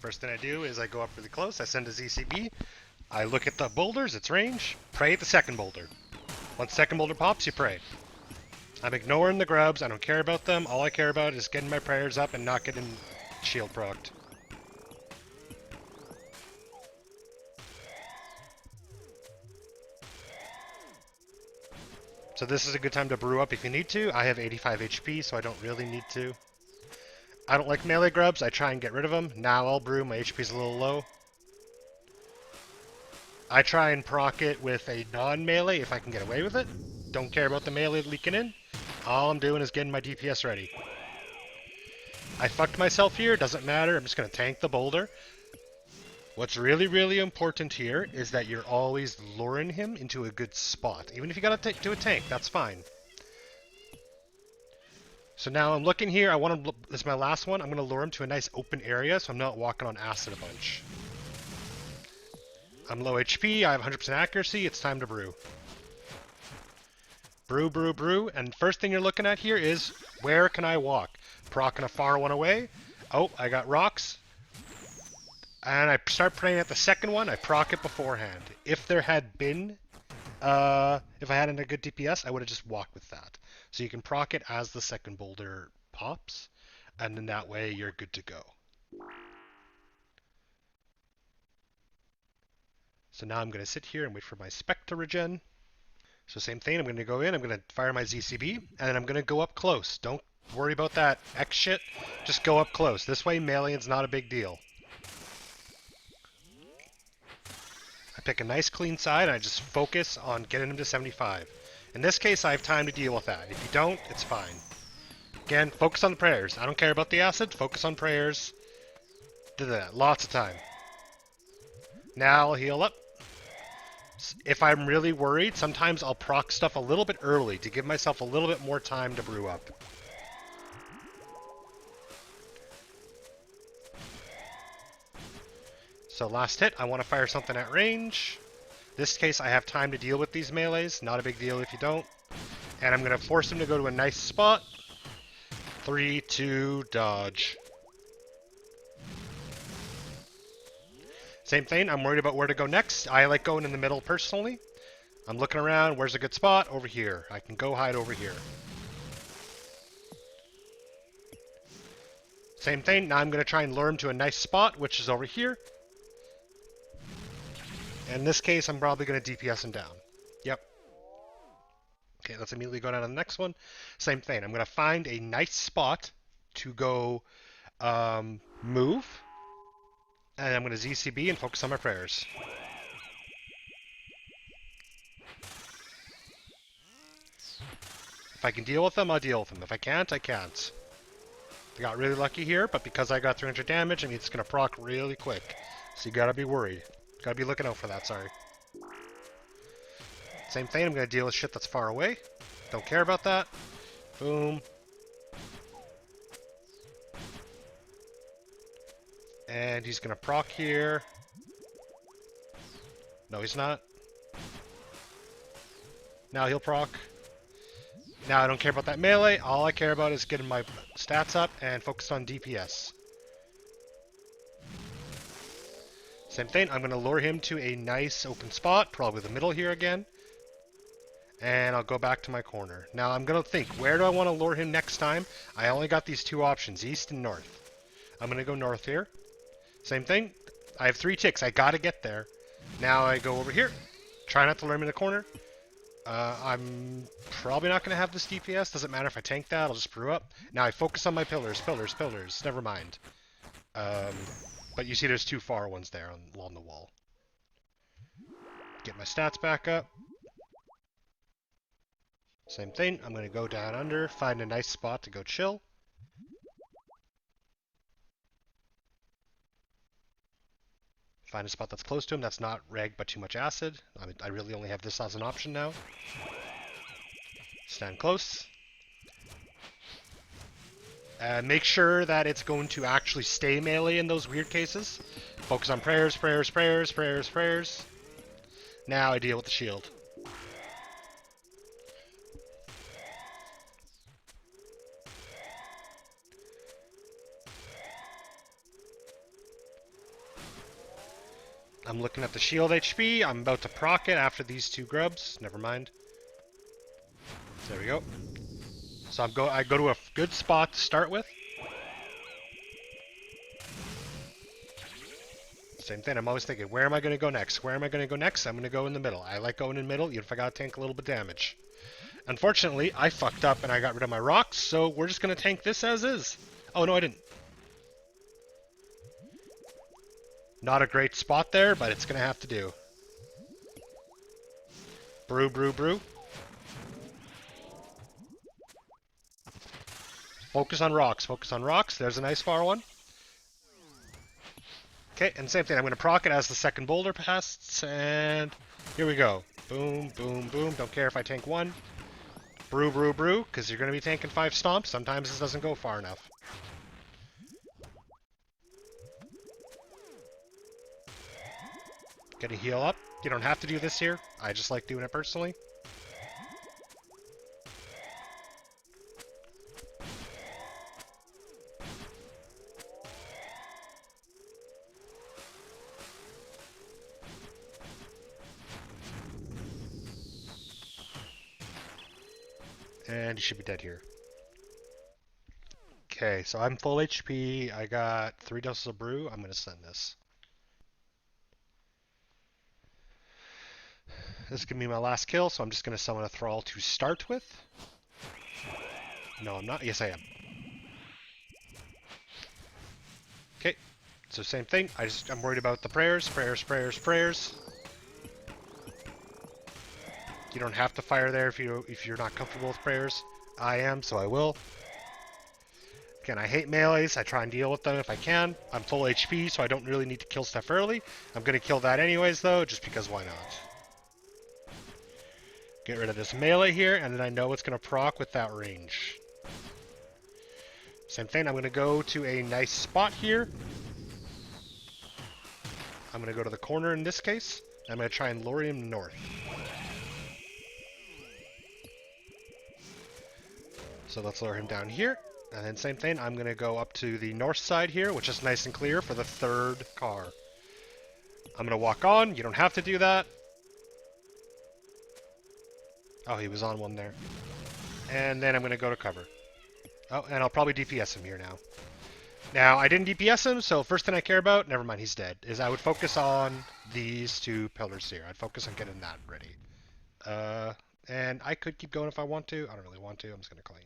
First thing I do is I go up really close, I send a ZCB, I look at the boulders, its range, pray at the second boulder. Once the second boulder pops, you pray. I'm ignoring the grubs, I don't care about them, all I care about is getting my prayers up and not getting shield procced. So this is a good time to brew up if you need to. I have 85 HP, so I don't really need to. I don't like melee grubs, I try and get rid of them. Now I'll brew, my HP's a little low. I try and proc it with a non-melee if I can get away with it. Don't care about the melee leaking in. All I'm doing is getting my DPS ready. I fucked myself here, doesn't matter, I'm just going to tank the boulder. What's really, really important here is that you're always luring him into a good spot. Even if you gotta do a tank, that's fine. So now I'm looking here, this is my last one, I'm going to lure him to a nice open area so I'm not walking on acid a bunch. I'm low HP, I have 100% accuracy, it's time to brew. Brew, brew, brew, and first thing you're looking at here is, where can I walk? Procking a far one away. Oh, I got rocks. And I start praying at the second one, I proc it beforehand. If there had been, if I had a good DPS, I would have just walked with that. So you can proc it as the second boulder pops, and then that way you're good to go. So now I'm going to sit here and wait for my spec to regen. So same thing, I'm going to go in, I'm going to fire my ZCB, and then I'm going to go up close. Don't worry about that X shit, just go up close. This way melee's not a big deal. I pick a nice clean side and I just focus on getting him to 75. In this case, I have time to deal with that. If you don't, it's fine. Again, focus on the prayers. I don't care about the acid, focus on prayers. Do that, lots of time. Now I'll heal up. If I'm really worried, sometimes I'll proc stuff a little bit early to give myself a little bit more time to brew up. So last hit, I want to fire something at range. This case, I have time to deal with these melees. Not a big deal if you don't. And I'm going to force him to go to a nice spot. 3, 2, dodge. Same thing, I'm worried about where to go next. I like going in the middle personally. I'm looking around, where's a good spot? Over here. I can go hide over here. Same thing, now I'm going to try and lure him to a nice spot, which is over here. In this case, I'm probably going to DPS him down. Yep. Okay, let's immediately go down to the next one. Same thing, I'm going to find a nice spot to go move. And I'm going to ZCB and focus on my prayers. If I can deal with them, I'll deal with them. If I can't, I can't. I got really lucky here, but because I got 300 damage, I mean, it's going to proc really quick. So you got to be worried. Got to be looking out for that, sorry. Same thing, I'm going to deal with shit that's far away. Don't care about that. Boom. And he's going to proc here. No, he's not. Now he'll proc. Now I don't care about that melee. All I care about is getting my stats up and focus on DPS. Same thing, I'm going to lure him to a nice open spot, probably the middle here again. And I'll go back to my corner. Now I'm going to think, where do I want to lure him next time? I only got these two options, east and north. I'm going to go north here. Same thing, I have 3 ticks, I got to get there. Now I go over here, try not to lure him in the corner. I'm probably not going to have this DPS, doesn't matter if I tank that, I'll just brew up. Now I focus on my pillars, never mind. But you see there's 2 far ones there along the wall. Get my stats back up. Same thing, I'm going to go down under, find a nice spot to go chill. Find a spot that's close to him, that's not reg but too much acid. I mean, I really only have this as an option now. Stand close. Make sure that it's going to actually stay melee in those weird cases. Focus on prayers, prayers, prayers, prayers, prayers. Now I deal with the shield. I'm looking at the shield HP. I'm about to proc it after these two grubs. Never mind. There we go. So I go to a good spot to start with. Same thing. I'm always thinking, where am I going to go next? Where am I going to go next? I'm going to go in the middle. I like going in the middle, even if I got to tank a little bit of damage. Unfortunately, I fucked up and I got rid of my rocks, so we're just going to tank this as is. Oh, no, I didn't. Not a great spot there, but it's going to have to do. Brew, brew, brew. Focus on rocks. Focus on rocks. There's a nice far one. Okay, and same thing. I'm going to proc it as the second boulder passes, and here we go. Boom, boom, boom. Don't care if I tank one. Brew, brew, brew, because you're going to be tanking 5 stomps. Sometimes this doesn't go far enough. Gonna heal up. You don't have to do this here. I just like doing it personally. And you should be dead here. Okay, so I'm full HP. I got 3 doses of brew. I'm gonna send this. This is gonna be my last kill, so I'm just gonna summon a thrall to start with. No, I'm not. Yes, I am. Okay, so same thing. I'm worried about the prayers, prayers, prayers, prayers. You don't have to fire there if you're not comfortable with prayers. I am, so I will. Again, I hate melees. I try and deal with them if I can. I'm full HP, so I don't really need to kill stuff early. I'm gonna kill that anyways, though, just because why not? Get rid of this melee here, and then I know it's gonna proc with that range. Same thing. I'm gonna go to a nice spot here. I'm gonna go to the corner in this case. I'm gonna try and lure him north. So let's lure him down here. And then same thing, I'm going to go up to the north side here, which is nice and clear for the 3rd car. I'm going to walk on. You don't have to do that. Oh, he was on one there. And then I'm going to go to cover. Oh, and I'll probably DPS him here now. Now, I didn't DPS him, so first thing I care about, never mind, he's dead, is I would focus on these 2 pillars here. I'd focus on getting that ready. And I could keep going if I want to. I don't really want to. I'm just going to clean.